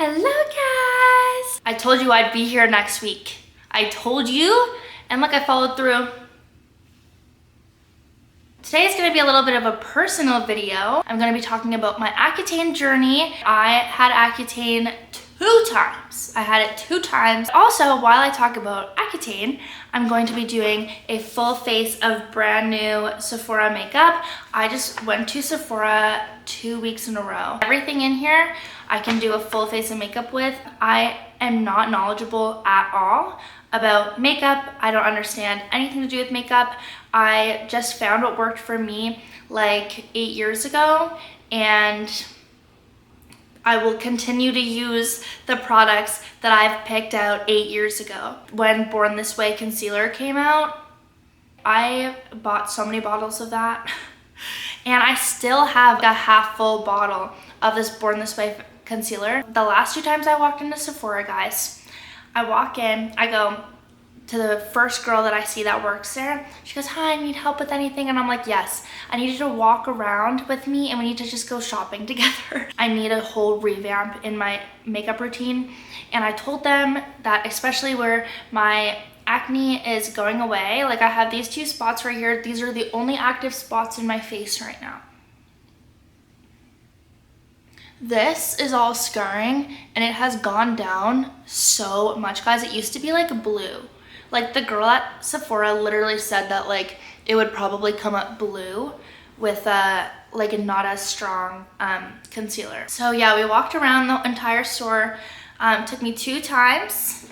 Hello guys! I told you I'd be here next week. I told you, and look, I followed through. Today is going to be a little bit of a personal video. I'm going to be talking about my Accutane journey. I had Accutane 2 times. I had it 2 times. Also, while I talk about Accutane, I'm going to be doing a full face of brand new Sephora makeup. I just went to Sephora 2 weeks in a row. Everything in here I can do a full face of makeup with. I am not knowledgeable at all about makeup. I don't understand anything to do with makeup. I just found what worked for me like 8 years ago, and I will continue to use the products that I've picked out 8 years ago. When Born This Way concealer came out, I bought so many bottles of that and I still have a half full bottle of this Born This Way concealer. The last 2 times I walked into Sephora, guys, I walk in, I go to the first girl that I see that works there. She goes, "Hi, I need help with anything?" And I'm like, "Yes, I need you to walk around with me and we need to just go shopping together. I need a whole revamp in my makeup routine." And I told them that, especially where my acne is going away, like I have these 2 spots right here. These are the only active spots in my face right now. This is all scarring and it has gone down so much, guys. It used to be like blue. Like the girl at Sephora literally said that like it would probably come up blue with like a not as strong concealer. So yeah, we walked around the entire store. Took me 2 times.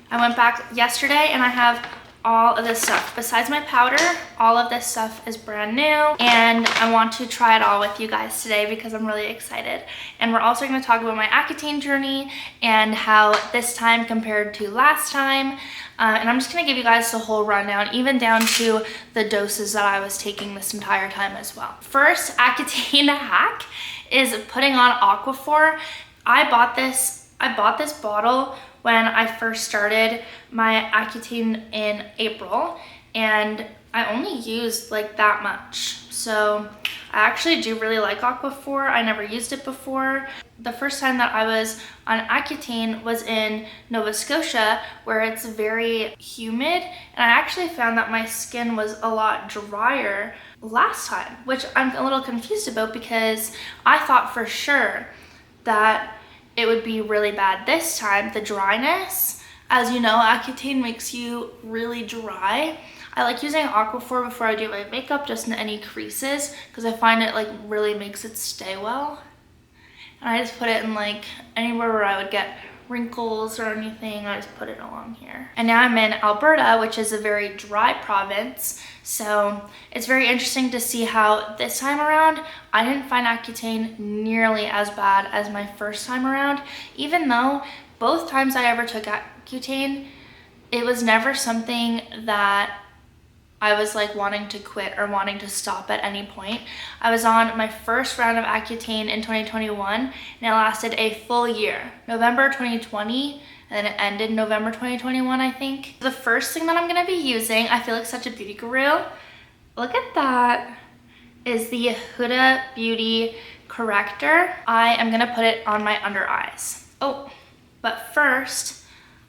I went back yesterday and I have all of this stuff. Besides my powder, all of this stuff is brand new, and I want to try it all with you guys today because I'm really excited. And we're also going to talk about my Accutane journey and how this time compared to last time. And I'm just going to give you guys the whole rundown, even down to the doses that I was taking this entire time as well. First Accutane hack is putting on Aquaphor. I bought this bottle when I first started my Accutane in April, and I only used like that much. So I actually do really like Aquaphor. I never used it before. The first time that I was on Accutane was in Nova Scotia, where it's very humid, and I actually found that my skin was a lot drier last time, which I'm a little confused about because I thought for sure that it would be really bad this time, the dryness. As you know, Accutane makes you really dry. I like using Aquaphor before I do my makeup, just in any creases, because I find it like really makes it stay well. And I just put it in like anywhere where I would get wrinkles or anything. I just put it along here. And now I'm in Alberta, which is a very dry province, so it's very interesting to see how this time around I didn't find Accutane nearly as bad as my first time around. Even though both times I ever took Accutane, it was never something that I was like wanting to quit or wanting to stop at any point. I was on my first round of Accutane in 2021 and it lasted a full year. November 2020, and then it ended November 2021, I think. The first thing that I'm gonna be using, I feel like such a beauty guru, look at that, is the Huda Beauty corrector. I am gonna put it on my under eyes. Oh, but first,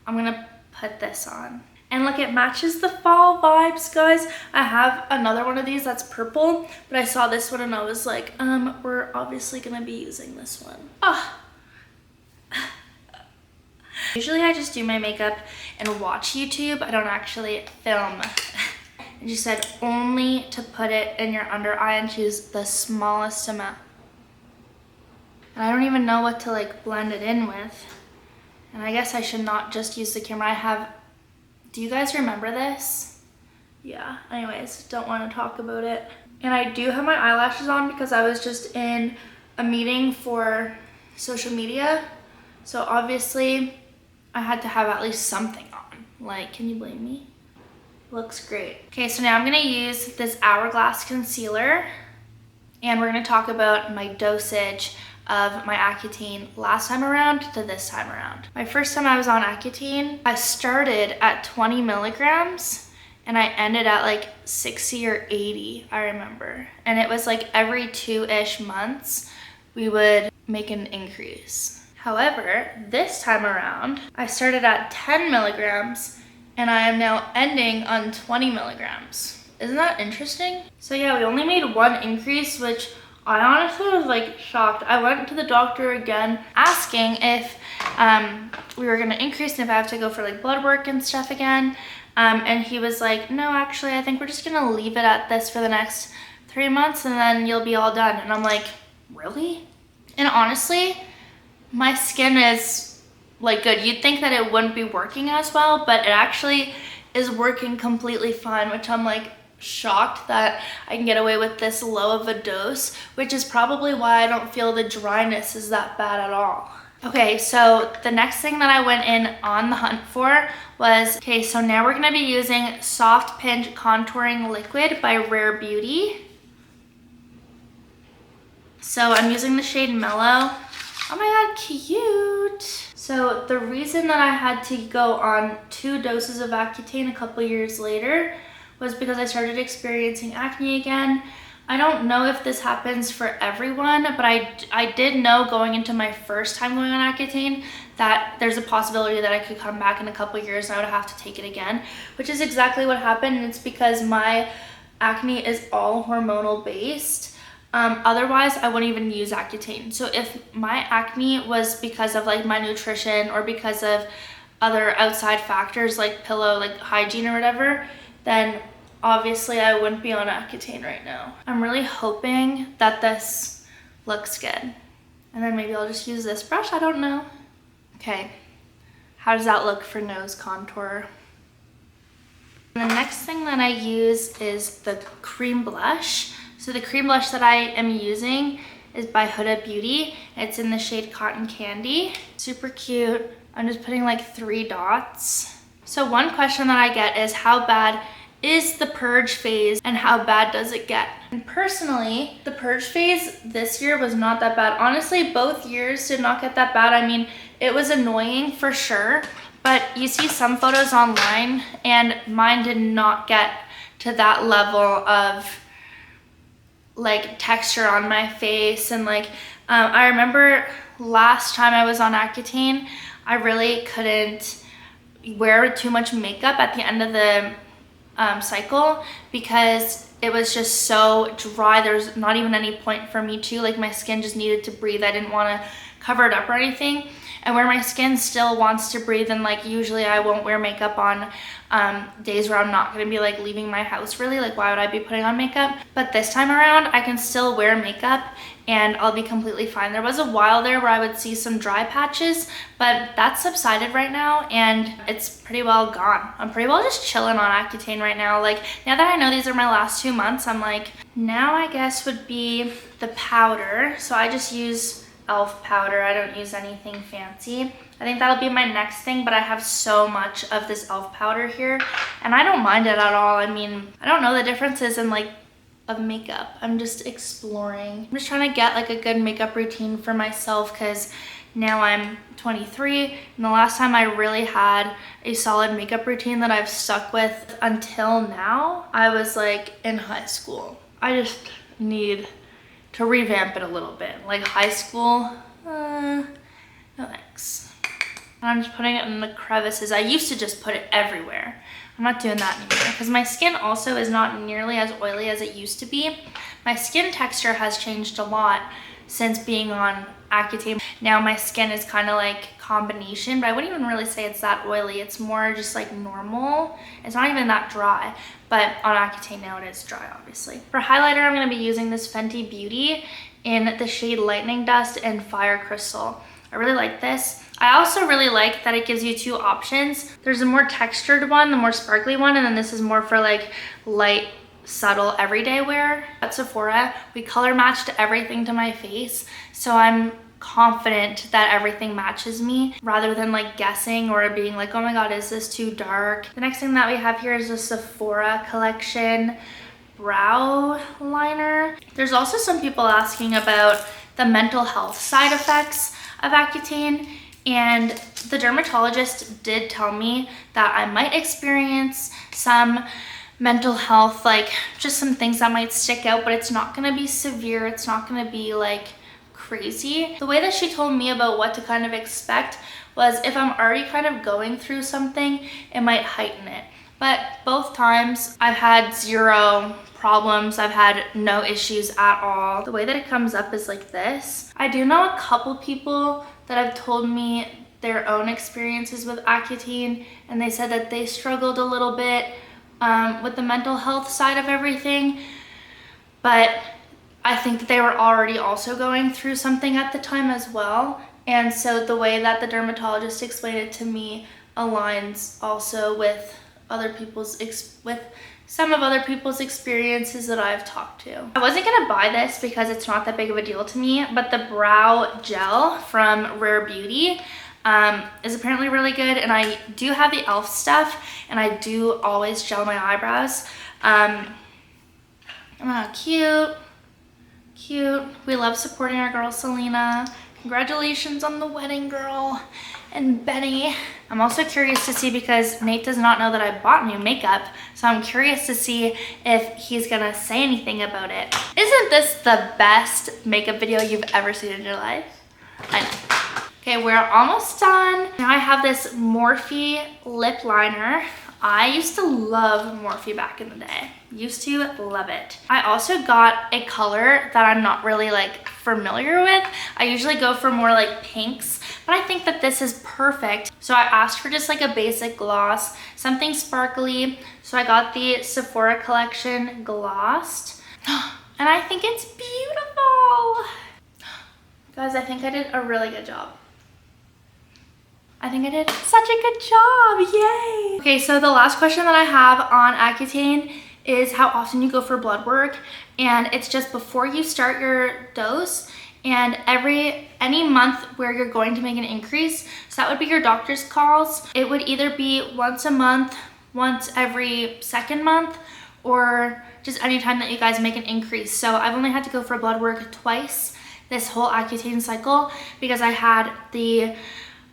I'm gonna put this on. And look, it matches the fall vibes, guys. I have another one of these that's purple, but I saw this one and I was like, we're obviously gonna be using this one. Oh. Usually I just do my makeup and watch YouTube. I don't actually film. And she said only to put it in your under eye and choose the smallest amount. And I don't even know what to like blend it in with. And I guess I should not just use the camera. Do you guys remember this? Yeah, anyways, don't want to talk about it. And I do have my eyelashes on because I was just in a meeting for social media. So obviously I had to have at least something on. Like, can you blame me? Looks great. Okay, so now I'm gonna use this Hourglass concealer and we're gonna talk about my dosage of my Accutane last time around to this time around. My first time I was on Accutane, I started at 20 milligrams and I ended at like 60 or 80, I remember. And it was like every 2-ish months, we would make an increase. However, this time around, I started at 10 milligrams and I am now ending on 20 milligrams. Isn't that interesting? So yeah, we only made one increase, which I honestly was like shocked. I went to the doctor again asking if we were gonna increase and if I have to go for like blood work and stuff again. And he was like, no, actually, I think we're just gonna leave it at this for the next 3 months and then you'll be all done. And I'm like, really? And honestly, my skin is like good. You'd think that it wouldn't be working as well, but it actually is working completely fine, which I'm like shocked that I can get away with this low of a dose, which is probably why I don't feel the dryness is that bad at all. Okay, so the next thing that I went in on the hunt for was, okay, so now we're gonna be using Soft Pinch Contouring Liquid by Rare Beauty. So I'm using the shade Mellow. Oh my god, cute. So the reason that I had to go on 2 doses of Accutane a couple years later was because I started experiencing acne again. I don't know if this happens for everyone, but I did know going into my first time going on Accutane that there's a possibility that I could come back in a couple years and I would have to take it again, which is exactly what happened. And it's because my acne is all hormonal based. Otherwise, I wouldn't even use Accutane. So if my acne was because of like my nutrition or because of other outside factors like pillow, like hygiene or whatever, then obviously I wouldn't be on Accutane right now. I'm really hoping that this looks good. And then maybe I'll just use this brush, I don't know. Okay, how does that look for nose contour? And the next thing that I use is the cream blush. So the cream blush that I am using is by Huda Beauty. It's in the shade Cotton Candy. Super cute. I'm just putting like 3 dots. So one question that I get is how bad is the purge phase and how bad does it get? And personally, the purge phase this year was not that bad. Honestly, both years did not get that bad. I mean, it was annoying for sure, but you see some photos online and mine did not get to that level of like texture on my face. And like I remember last time I was on Accutane, I really couldn't wear too much makeup at the end of the cycle because it was just so dry. There's not even any point for me to, like, my skin just needed to breathe. I didn't want to cover it up or anything. And where my skin still wants to breathe, and like usually I won't wear makeup on days where I'm not gonna be like leaving my house really, like why would I be putting on makeup? But this time around I can still wear makeup and I'll be completely fine. There was a while there where I would see some dry patches, but that's subsided right now and it's pretty well gone. I'm pretty well just chilling on Accutane right now. Like now that I know these are my last 2 months, I'm like, now I guess would be the powder. So I just use e.l.f. powder. I don't use anything fancy. I think that'll be my next thing, but I have so much of this e.l.f. powder here and I don't mind it at all. I mean, I don't know the differences in like of makeup. I'm just exploring. I'm just trying to get like a good makeup routine for myself because now I'm 23 and the last time I really had a solid makeup routine that I've stuck with until now, I was like in high school. I just need to revamp it a little bit. Like high school, no thanks. I'm just putting it in the crevices. I used to just put it everywhere. I'm not doing that anymore because my skin also is not nearly as oily as it used to be. My skin texture has changed a lot since being on Accutane. Now my skin is kind of like combination, but I wouldn't even really say it's that oily. It's more just like normal. It's not even that dry, but on Accutane now it is dry, obviously. For highlighter, I'm going to be using this Fenty Beauty in the shade Lightning Dust and Fire Crystal. I really like this. I also really like that it gives you 2 options. There's a more textured one, the more sparkly one, and then this is more for like light, subtle everyday wear. At Sephora, we color matched everything to my face, so I'm confident that everything matches me rather than like guessing or being like, oh my god, is this too dark? The next thing that we have here is the Sephora collection brow liner. There's also some people asking about the mental health side effects of Accutane, and the dermatologist did tell me that I might experience some mental health, like just some things that might stick out, but it's not going to be severe. It's not going to be like crazy. The way that she told me about what to kind of expect was if I'm already kind of going through something, it might heighten it. But both times I've had zero problems. I've had no issues at all. The way that it comes up is like this. I do know a couple people that have told me their own experiences with Accutane, and they said that they struggled a little bit with the mental health side of everything. But I think that they were already also going through something at the time as well. And so the way that the dermatologist explained it to me aligns also with some of other people's experiences that I've talked to. I wasn't gonna buy this because it's not that big of a deal to me, but the brow gel from Rare Beauty is apparently really good, and I do have the e.l.f. stuff, and I do always gel my eyebrows. Cute. We love supporting our girl Selena. Congratulations on the wedding, girl. And Benny. I'm also curious to see, because Nate does not know that I bought new makeup, so I'm curious to see if he's gonna say anything about it. Isn't this the best makeup video you've ever seen in your life? I know. Okay, we're almost done. Now I have this Morphe lip liner. I used to love Morphe back in the day. Used to love it. I also got a color that I'm not really like familiar with. I usually go for more like pinks, but I think that this is perfect. So I asked for just like a basic gloss, something sparkly. So I got the Sephora collection glossed, and I think it's beautiful. Guys, I think I did a really good job. I think I did such a good job, yay! Okay, so the last question that I have on Accutane is how often you go for blood work, and it's just before you start your dose and any month where you're going to make an increase. So that would be your doctor's calls. It would either be once a month, once every second month, or just anytime that you guys make an increase. So I've only had to go for blood work twice this whole Accutane cycle, because I had the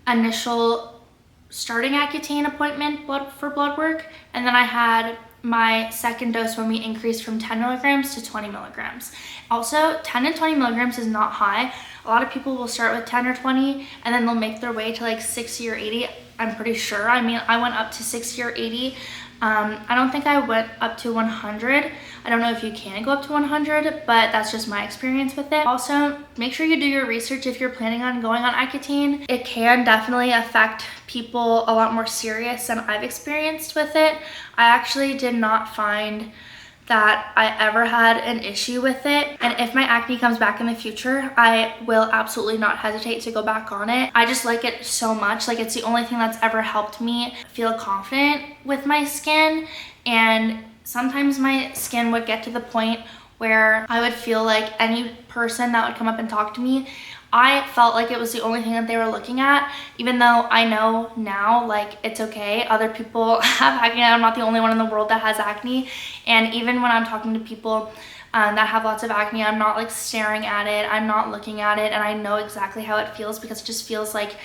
initial starting Accutane appointment for blood work, and then I had my second dose when we increased from 10 milligrams to 20 milligrams. Also, 10 and 20 milligrams is not high. A lot of people will start with 10 or 20 and then they'll make their way to like 60 or 80. I'm pretty sure. I mean, I went up to 60 or 80. I don't think I went up to 100. I don't know if you can go up to 100, but that's just my experience with it. Also, make sure you do your research if you're planning on going on Accutane. It can definitely affect people a lot more serious than I've experienced with it. I actually did not find that I ever had an issue with it, and if my acne comes back in the future, I will absolutely not hesitate to go back on it. I just like it so much. Like, it's the only thing that's ever helped me feel confident with my skin, and sometimes my skin would get to the point where I would feel like any person that would come up and talk to me, I felt like it was the only thing that they were looking at, even though I know now, like, it's okay. Other people have acne. I'm not the only one in the world that has acne. And even when I'm talking to people that have lots of acne, I'm not like staring at it. I'm not looking at it. And I know exactly how it feels, because it just feels like,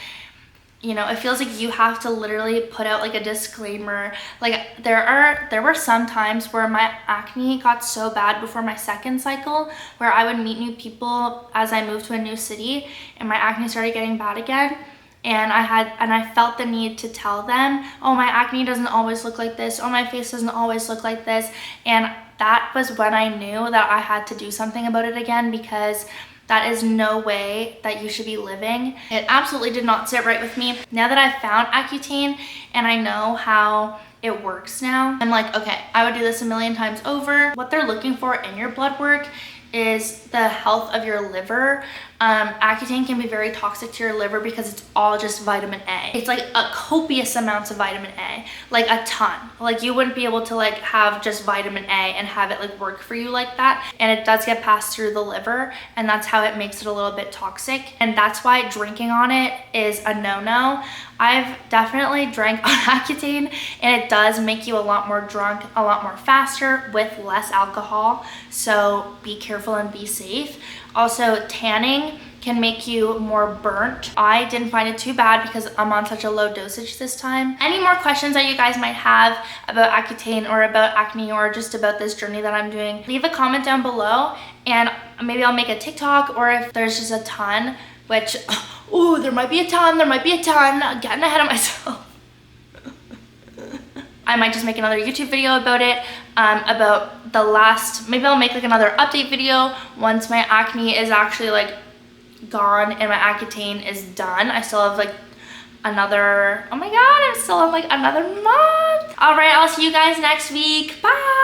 you know, it feels like you have to literally put out like a disclaimer. Like, there were some times where my acne got so bad before my second cycle, where I would meet new people as I moved to a new city and my acne started getting bad again. And I felt the need to tell them, oh, my acne doesn't always look like this. Oh, my face doesn't always look like this. And that was when I knew that I had to do something about it again, because that is no way that you should be living. It absolutely did not sit right with me. Now that I've found Accutane and I know how it works now, I'm like, okay, I would do this a million times over. What they're looking for in your blood work is the health of your liver. Accutane can be very toxic to your liver because it's all just vitamin A. It's like a copious amounts of vitamin A, like a ton. Like, you wouldn't be able to like have just vitamin A and have it like work for you like that. And it does get passed through the liver, and that's how it makes it a little bit toxic. And that's why drinking on it is a no-no. I've definitely drank on Accutane, and it does make you a lot more drunk, a lot more faster with less alcohol. So be careful and be safe. Also, tanning can make you more burnt. I didn't find it too bad because I'm on such a low dosage this time. Any more questions that you guys might have about Accutane or about acne or just about this journey that I'm doing, leave a comment down below and maybe I'll make a TikTok, or if there's just a ton, which, oh, there might be a ton, I'm getting ahead of myself. I might just make another YouTube video about it, about the last, maybe I'll make like another update video once my acne is actually like gone and my Accutane is done. I still have like another, oh my god, I'm still on like another month. All right, I'll see you guys next week. Bye.